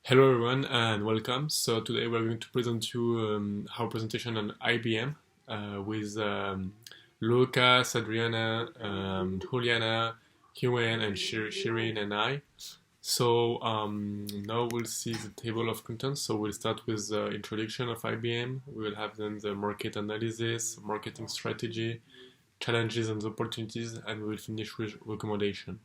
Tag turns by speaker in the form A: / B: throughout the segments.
A: Hello everyone and welcome. So today we're going to present you our presentation on IBM with Lucas, Adriana, Juliana, Huyen, and Shirin and I. So now we'll see the table of contents. So we'll start with the introduction of IBM. We will have then the market analysis, marketing strategy, challenges and opportunities, and we will finish with recommendation.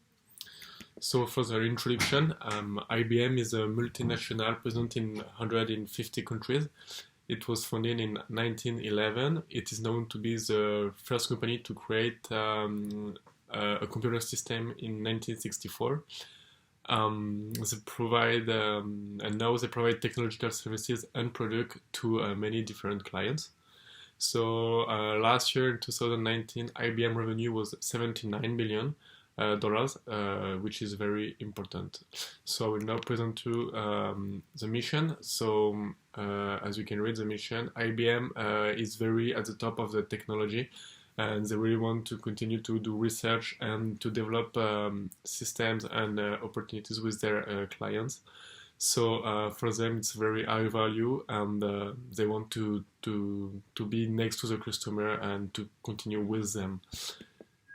A: So for the introduction, IBM is a multinational present in 150 countries. It was founded in 1911. It is known to be the first company to create a computer system in 1964. And now they provide technological services and product to many different clients. So last year in 2019, IBM revenue was 79 billion dollars, which is very important. So I will now present to the mission. So as you can read the mission, IBM is very at the top of the technology, and they really want to continue to do research and to develop systems and opportunities with their clients. So for them, it's very high value, and they want to be next to the customer and to continue with them.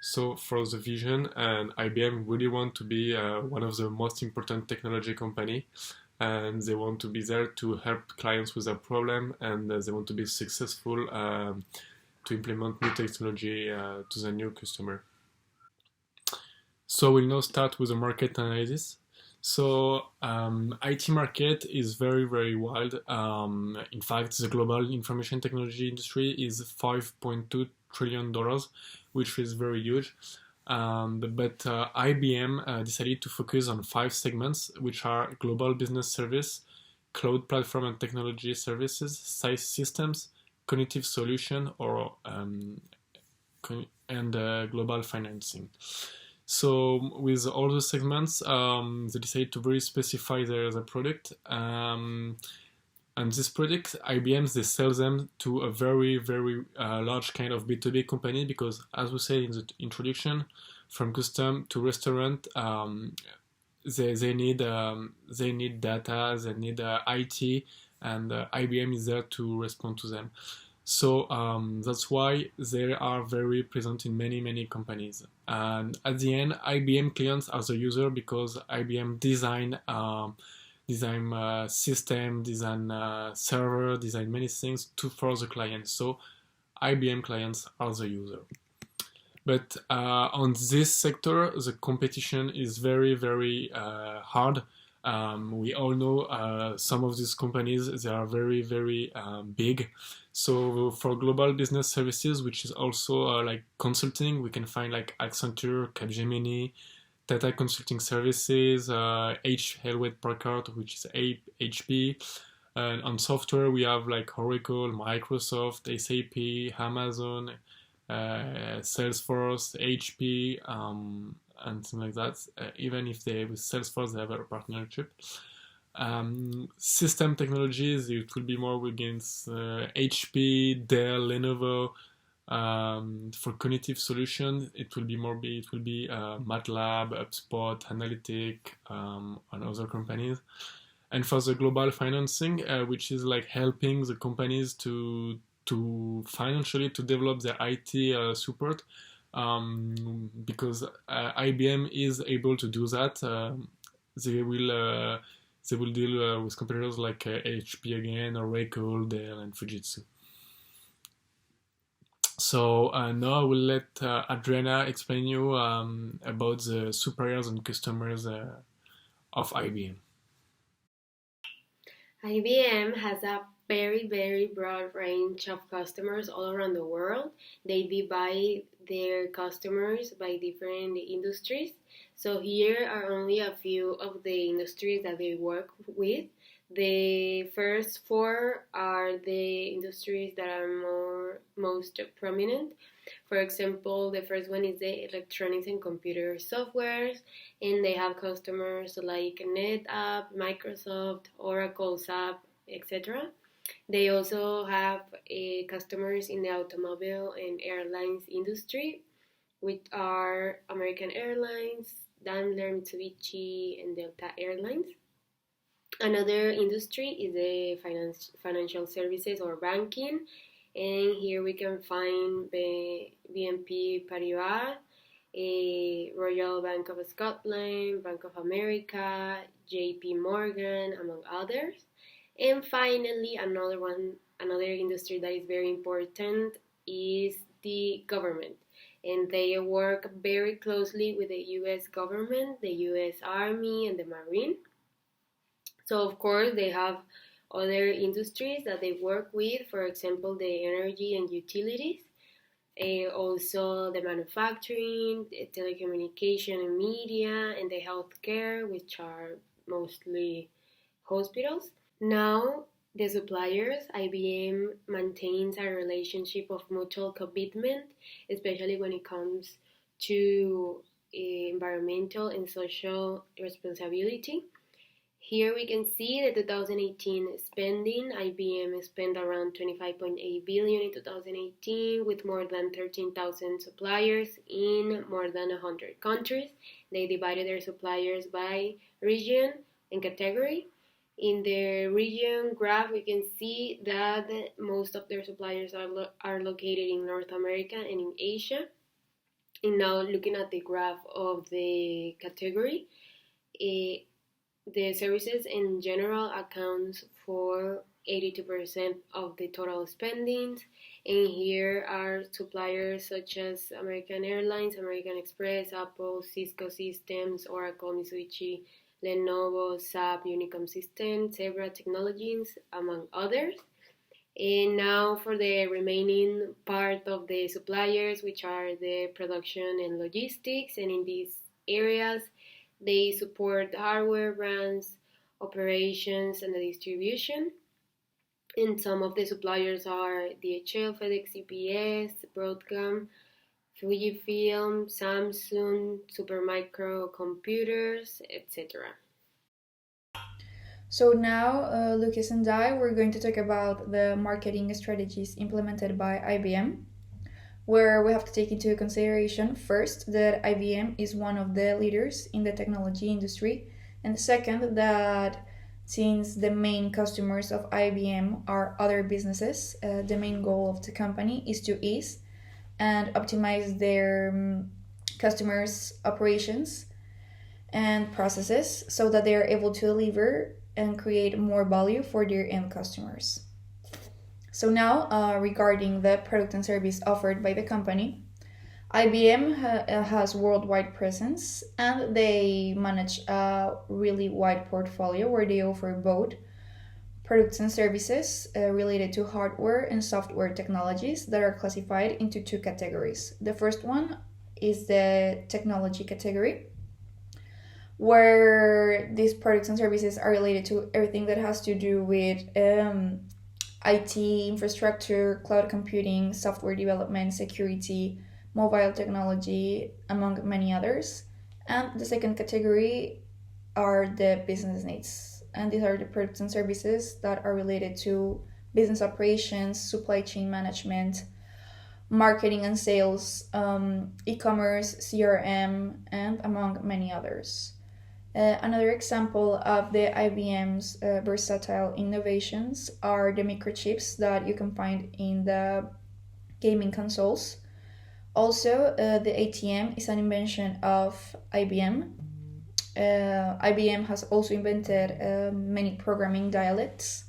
A: So for the vision, and IBM really want to be one of the most important technology company, and they want to be there to help clients with their problem, and they want to be successful to implement new technology to the new customer. So we'll now start with the market analysis. So IT market is very, very wild. In fact, the global information technology industry is $5.2 trillion, which is very huge. But IBM decided to focus on 5 segments, which are global business service, cloud platform and technology services, size systems, cognitive solution, and global financing. So with all the segments, they decided to very specify their product. And this product, IBM, they sell them to a very, very large kind of B2B company because, as we said in the introduction, from custom to restaurant, they need data, they need IT, and IBM is there to respond to them. So that's why they are very present in many, many companies. And at the end, IBM clients are the user because IBM design system, design server, design many things for the client. So IBM clients are the user. But on this sector, the competition is very, very hard. We all know some of these companies, they are very, very big. So for global business services, which is also like consulting, we can find like Accenture, Capgemini, Tata Consulting Services, Hewlett Packard, which is HP. And on software, we have like Oracle, Microsoft, SAP, Amazon, Salesforce, HP, and things like that. Even if they with Salesforce, they have a partnership. System technologies, it will be more against HP, Dell, Lenovo. For cognitive solutions, it will be MATLAB, HubSpot, Analytic, and other companies. And for the global financing, which is like helping the companies to financially to develop their IT support, because IBM is able to do that. They will deal with competitors like HP again, Oracle, Dell, and Fujitsu. So now I will let Adriana explain you about the suppliers and customers of IBM.
B: IBM has a very, very broad range of customers all around the world. They divide their customers by different industries. So here are only a few of the industries that they work with. The first 4 are the industries that are most prominent. For example, the first one is the electronics and computer softwares, and they have customers like NetApp, Microsoft, Oracle, SAP, etc. They also have customers in the automobile and airlines industry, which are American Airlines, Daimler, Mitsubishi, and Delta Airlines. Another industry is the financial services or banking, and here we can find the BNP Paribas, Royal Bank of Scotland, Bank of America, JP Morgan, among others. And finally, another industry that is very important is the government. And they work very closely with the US government, the US Army, and the Marine. So, of course, they have other industries that they work with, for example, the energy and utilities, also the manufacturing, the telecommunication and media, and the healthcare, which are mostly hospitals. Now, the suppliers, IBM maintains a relationship of mutual commitment, especially when it comes to environmental and social responsibility. Here we can see the 2018 spending. IBM spent around 25.8 billion in 2018 with more than 13,000 suppliers in more than 100 countries. They divided their suppliers by region and category. In the region graph, we can see that most of their suppliers are located in North America and in Asia. And now looking at the graph of the category, the services in general accounts for 82% of the total spendings. And here are suppliers such as American Airlines, American Express, Apple, Cisco Systems, Oracle, Mitsubishi, Lenovo, SAP, Unicom Systems, Zebra Technologies, among others. And now for the remaining part of the suppliers, which are the production and logistics. And in these areas, they support hardware brands, operations, and the distribution. And some of the suppliers are DHL, FedEx, UPS, Broadcom, Fujifilm, Samsung, Supermicro Computers, etc.
C: So now, Lucas and I, we're going to talk about the marketing strategies implemented by IBM, where we have to take into consideration first that IBM is one of the leaders in the technology industry, and second that since the main customers of IBM are other businesses, the main goal of the company is to ease and optimize their customers' operations and processes so that they are able to deliver and create more value for their end customers. So now, regarding the product and service offered by the company, IBM has worldwide presence and they manage a really wide portfolio where they offer both products and services related to hardware and software technologies that are classified into two categories. The first one is the technology category, where these products and services are related to everything that has to do with IT infrastructure, cloud computing, software development, security, mobile technology, among many others. And the second category are the business needs. And these are the products and services that are related to business operations, supply chain management, marketing and sales, e-commerce, CRM, and among many others. Another example of the IBM's versatile innovations are the microchips that you can find in the gaming consoles. Also, the ATM is an invention of IBM. IBM has also invented many programming dialects,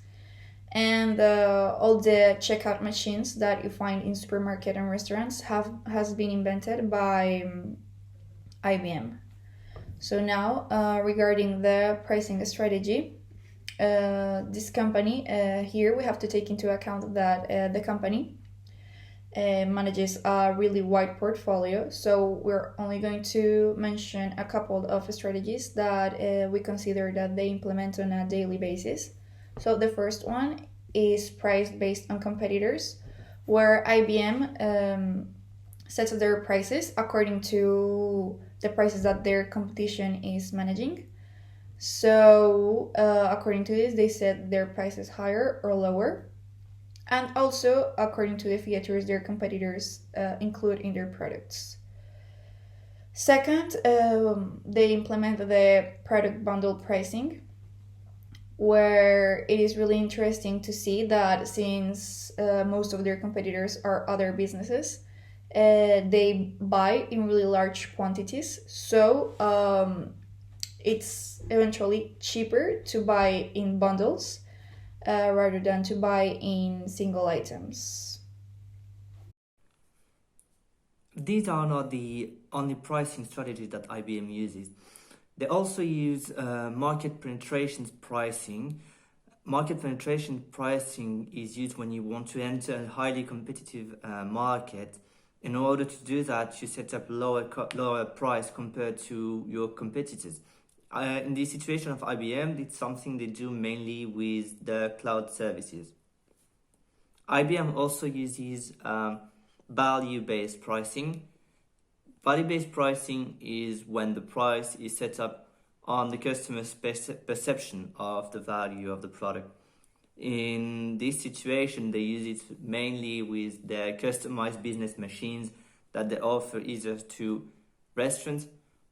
C: and all the checkout machines that you find in supermarket and restaurants has been invented by IBM. So now, regarding the pricing strategy, this company, here we have to take into account that the company manages a really wide portfolio. So we're only going to mention a couple of strategies that we consider that they implement on a daily basis. So the first one is price based on competitors, where IBM sets their prices according to the prices that their competition is managing. So, according to this, they set their prices higher or lower, and also according to the features their competitors include in their products. Second, they implement the product bundle pricing, where it is really interesting to see that since most of their competitors are other businesses, they buy in really large quantities. So it's eventually cheaper to buy in bundles rather than to buy in single items.
D: These are not the only pricing strategies that IBM uses. They also use market penetration pricing. Market penetration pricing is used when you want to enter a highly competitive market. In order to do that, you set up lower price compared to your competitors. In the situation of IBM, it's something they do mainly with the cloud services. IBM also uses value-based pricing. Value-based pricing is when the price is set up on the customer's perception of the value of the product. In this situation, they use it mainly with their customized business machines that they offer either to restaurants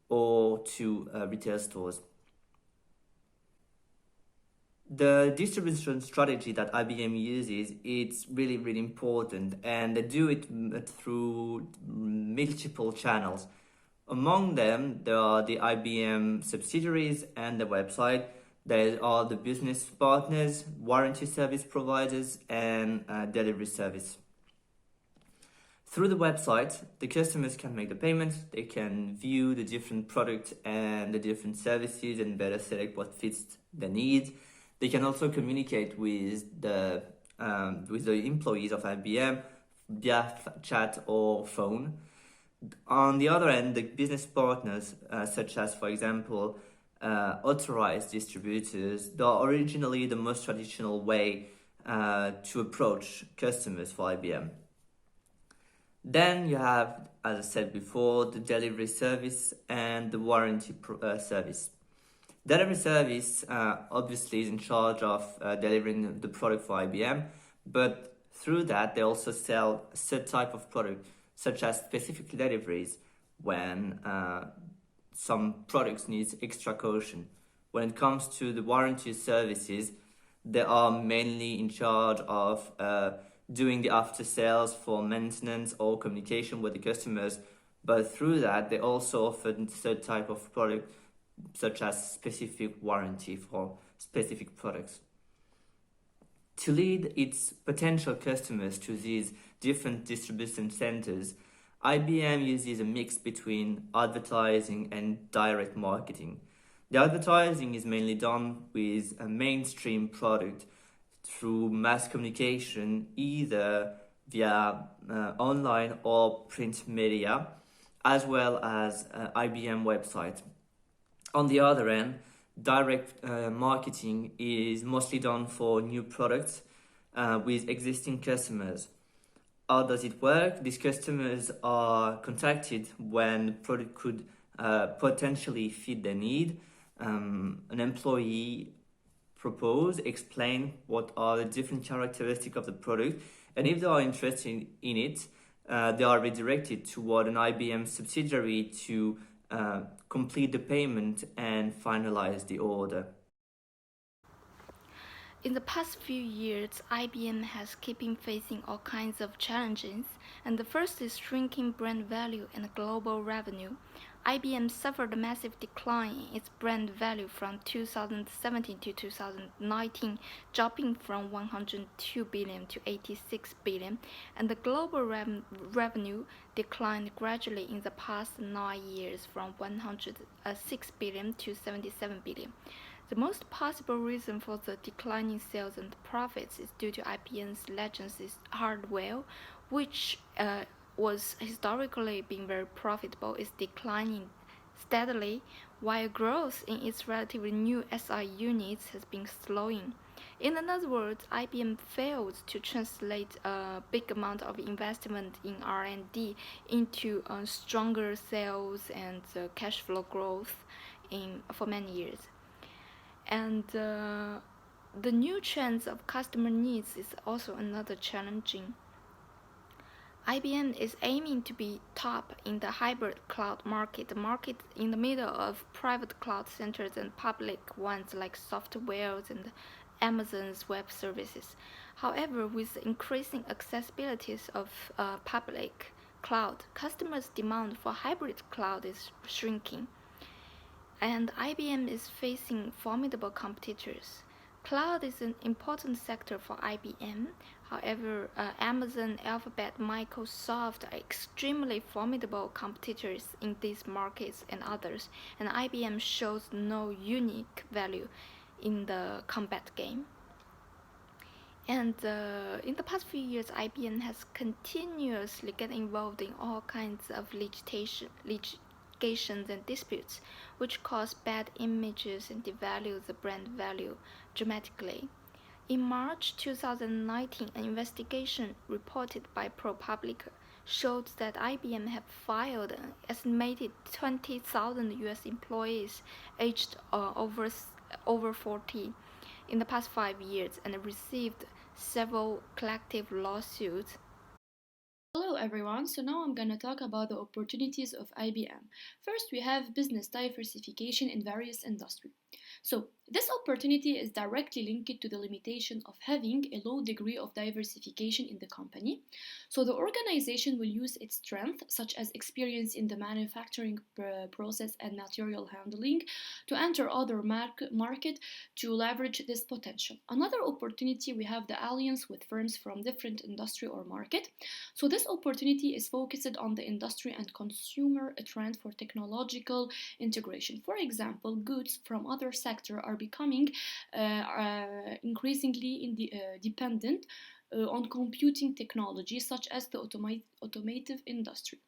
D: or to retail stores. The distribution strategy that IBM uses, it's really, really important, and they do it through multiple channels. Among them, there are the IBM subsidiaries and the website. There are the business partners, warranty service providers, and delivery service. Through the website, the customers can make the payments, they can view the different products and the different services and better select what fits their needs. They can also communicate with the employees of IBM via chat or phone. On the other end, the business partners, such as, for example, authorized distributors, they are originally the most traditional way to approach customers for IBM. Then you have, as I said before, the delivery service and the warranty service. Delivery service obviously is in charge of delivering the product for IBM, but through that they also sell a certain type of product, such as specific deliveries when some products need extra caution. When it comes to the warranty services, they are mainly in charge of doing the after sales for maintenance or communication with the customers, but through that they also offer certain type of product such as specific warranty for specific products. To lead its potential customers to these different distribution centers, IBM uses a mix between advertising and direct marketing. The advertising is mainly done with a mainstream product through mass communication, either via online or print media, as well as IBM website. On the other end, direct marketing is mostly done for new products with existing customers. How does it work? These customers are contacted when the product could potentially fit their need. An employee explain what are the different characteristics of the product, and if they are interested in it, they are redirected toward an IBM subsidiary to complete the payment and finalize the order.
E: In the past few years, IBM has keeping facing all kinds of challenges, and the first is shrinking brand value and global revenue. IBM suffered a massive decline in its brand value from 2017 to 2019, dropping from 102 billion to 86 billion, and the global revenue declined gradually in the past 9 years from 106 billion to 77 billion. The most possible reason for the declining sales and profits is due to IBM's legacy hardware, which was historically been very profitable, is declining steadily, while growth in its relatively new SI units has been slowing. In other words, IBM failed to translate a big amount of investment in R&D into stronger sales and cash flow growth for many years. And the new trends of customer needs is also another challenging. IBM is aiming to be top in the hybrid cloud market, the market in the middle of private cloud centers and public ones like softwares and Amazon's web services. However, with the increasing accessibilities of public cloud, customers' demand for hybrid cloud is shrinking, and IBM is facing formidable competitors. Cloud is an important sector for IBM. However, Amazon, Alphabet, Microsoft are extremely formidable competitors in these markets and others, and IBM shows no unique value in the combat game. And in the past few years, IBM has continuously get involved in all kinds of litigations and disputes, which cause bad images and devalue the brand value dramatically. In March 2019, an investigation reported by ProPublica showed that IBM had fired an estimated 20,000 US employees aged over 40 in the past 5 years and received several collective lawsuits.
F: Hello everyone, so now I'm gonna talk about the opportunities of IBM. First, we have business diversification in various industries. So, this opportunity is directly linked to the limitation of having a low degree of diversification in the company. So, the organization will use its strength, such as experience in the manufacturing process and material handling, to enter other market to leverage this potential. Another opportunity, we have the alliance with firms from different industry or market. So, this opportunity is focused on the industry and consumer trend for technological integration. For example, goods from other sectors are becoming increasingly dependent on computing technology, such as the automotive industry.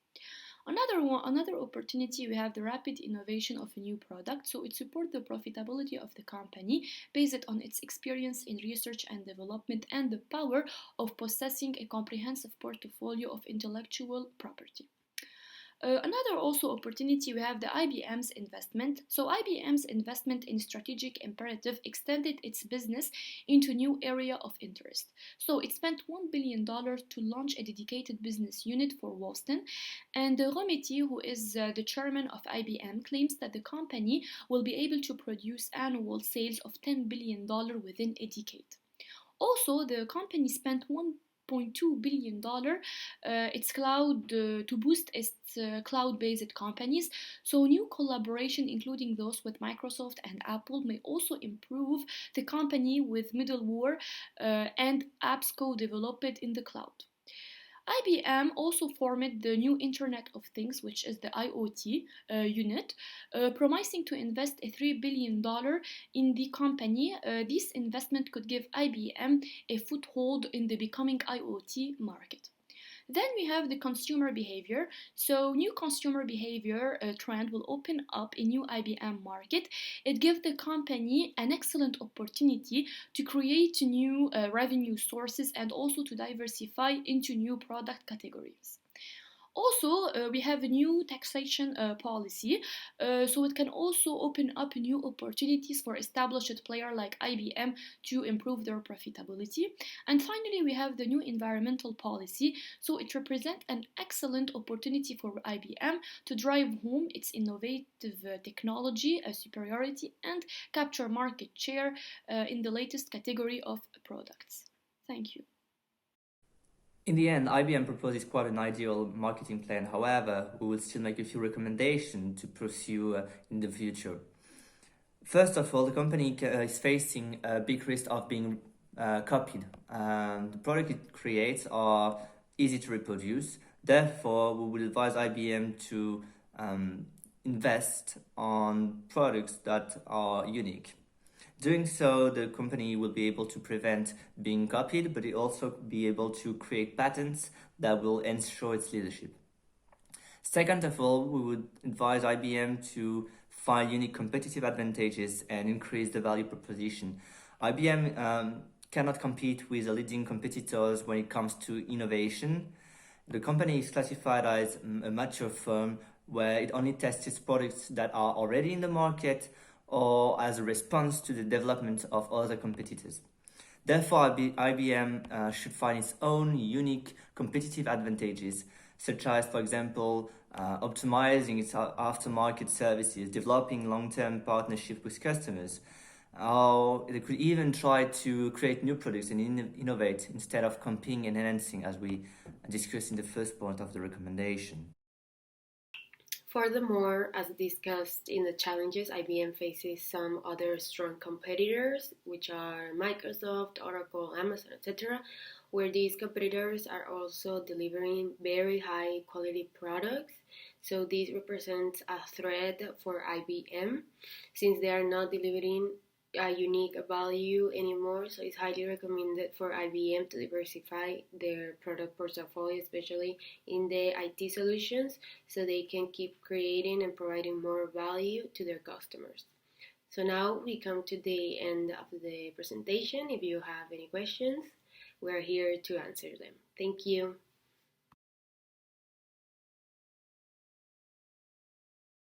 F: Another opportunity, we have the rapid innovation of a new product, so it supports the profitability of the company based on its experience in research and development and the power of possessing a comprehensive portfolio of intellectual property. Another also opportunity, we have the IBM's investment. So IBM's investment in strategic imperative extended its business into new area of interest. So it spent $1 billion to launch a dedicated business unit for Boston, and Romiti, who is the chairman of IBM, claims that the company will be able to produce annual sales of $10 billion within a decade. Also, the company spent $1.2 billion its cloud to boost its cloud-based companies. So new collaboration, including those with Microsoft and Apple, may also improve the company with middleware and apps co-developed in the cloud. IBM also formed the new Internet of Things, which is the IoT unit, promising to invest a $3 billion in the company. This investment could give IBM a foothold in the becoming IoT market. Then we have the consumer behavior. So new consumer behavior trend will open up a new IBM market. It gives the company an excellent opportunity to create new revenue sources and also to diversify into new product categories. Also, we have a new taxation policy, so it can also open up new opportunities for established players like IBM to improve their profitability. And finally, we have the new environmental policy, so it represents an excellent opportunity for IBM to drive home its innovative technology superiority and capture market share in the latest category of products. Thank you.
D: In the end, IBM proposes quite an ideal marketing plan. However, we will still make a few recommendations to pursue in the future. First of all, the company is facing a big risk of being copied. The product it creates are easy to reproduce. Therefore, we will advise IBM to invest on products that are unique. Doing so, the company will be able to prevent being copied, but it also be able to create patents that will ensure its leadership. Second of all, we would advise IBM to find unique competitive advantages and increase the value proposition. IBM cannot compete with the leading competitors when it comes to innovation. The company is classified as a mature firm where it only tests its products that are already in the market or as a response to the development of other competitors. Therefore, IBM should find its own unique competitive advantages, such as, for example, optimizing its aftermarket services, developing long-term partnership with customers, or they could even try to create new products and innovate instead of copying and enhancing, as we discussed in the first point of the recommendation.
B: Furthermore, as discussed in the challenges, IBM faces some other strong competitors, which are Microsoft, Oracle, Amazon, etc., where these competitors are also delivering very high quality products. So this represents a threat for IBM since they are not delivering a unique value anymore. So it's highly recommended for IBM to diversify their product portfolio, especially in the IT solutions, so they can keep creating and providing more value to their customers. So now we come to the end of the presentation. If you have any questions, we are here to answer them. Thank you.